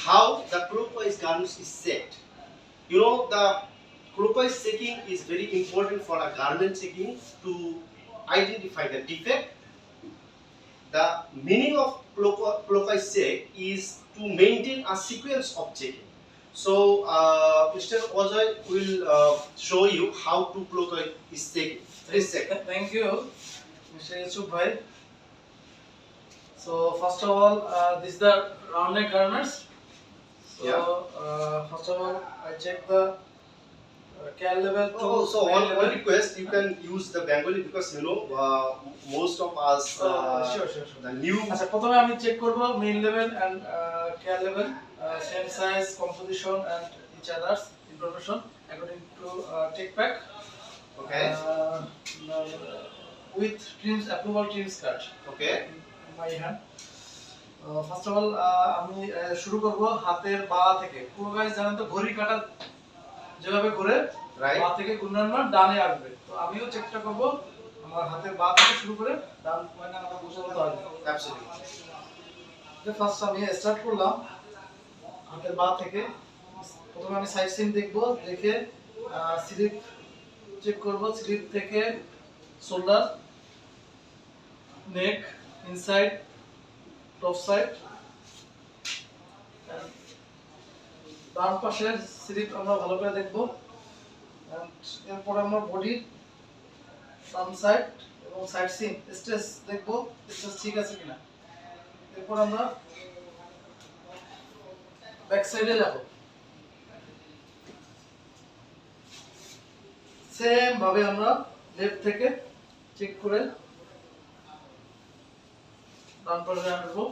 how the clockwise garments is set. You know, the clockwise checking is very important for a garment checking to identify the defect. The meaning of clockwise check is to maintain a sequence of checking. So, Mr. Ojoy will show you how to clockwise is checking. Please check. Thank you, Mr. Yusuf Bhai. So first of all, this is the round neck garments. So first of all, I check the cal level to so male one level. request, you can use the Bengali because you know most of us Sure. the new. আচ্ছা প্রথমে আমি check করব male level and cal level, same size, composition and each others information according to tech pack. Okay. With trims approval trims cut. Okay. My hand. First of all আমি শুরু করব হাতের বা থেকে। পুরো গাইস জানেন তো ঘড়ি কাটা যেভাবে ঘুরে বা থেকে ঘূর্ণায়মান ডানে আসবে। তো আমিও চেষ্টা করব আমার হাতের বা থেকে শুরু করে ডান মানে আমরা বুঝতে পারবো। অ্যাবসলিউটলি। ফার্স্ট আমি স্টার্ট করলাম হাতের বা থেকে। প্রথমে আমি সাইড সিন দেখব, দেখে স্লিপ চেক করব, স্লিপ থেকে শোল্ডার, নেক, ইনসাইড, টপ সাইড, ডান পাশের স্লিপ আমরা ভালো করে দেখব। এরপর আমরা বডি, ফ্রন্ট সাইড এবং সাইড সিন স্ট্রেস দেখব, স্ট্রেস ঠিক আছে কিনা। এরপর আমরা ব্যাক সাইডে যাব। সেম ভাবে আমরা লেফট থেকে চেক করে ডান পাশে আসবো।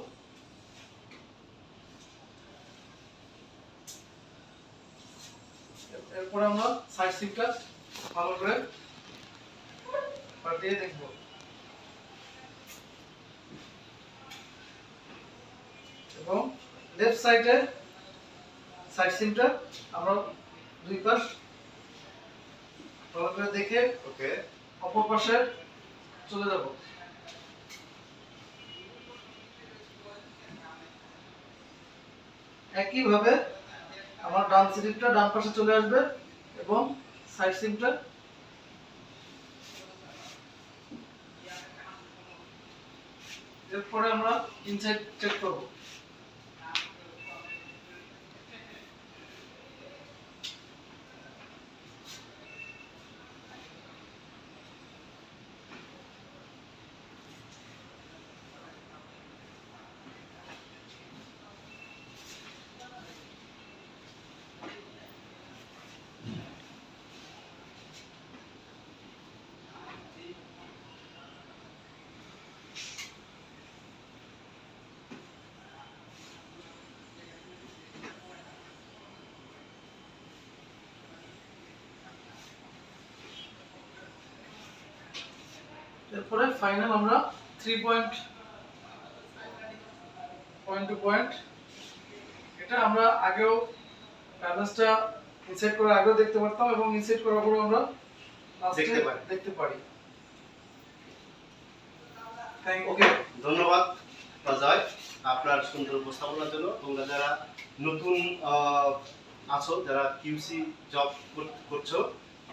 এরপরে আমরা সাইড সিটটা ভালো করে পাল্টিয়ে দেখব। এবং লেফট সাইডে সাইড সিটটা আমরা দুই পাশ ভালো করে দেখে ওকে অপর পাশে চলে যাব। একইভাবে আমার ডান স্লিপটা ডান পাশে চলে আসবে এবং সাইড সিমটা এরপরে আমরা ইনসাইড চেক করব। এরপরে ফাইনাল আমরা 3 পয়েন্ট টু পয়েন্ট, এটা আমরা আগেও ব্যালেন্সটা ইনসাইড করার আগেও দেখতে পারতাম এবং ইনসাইড করার পরে আমরা দেখতে পারি। ওকে, ধন্যবাদ অজয় আপনার সুন্দর উপস্থাপনার জন্য। তোমরা যারা নতুন আছো, যারা কিউসি জব করছো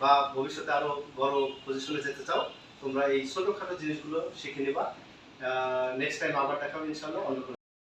বা ভবিষ্যতে আরো বড় পজিশনে যেতে চাও, তোমরা এই ছোটখাটো জিনিসগুলো শিখে নেবা। নেক্সট টাইম আবার দেখা হবে ইনশাআল্লাহ অন্য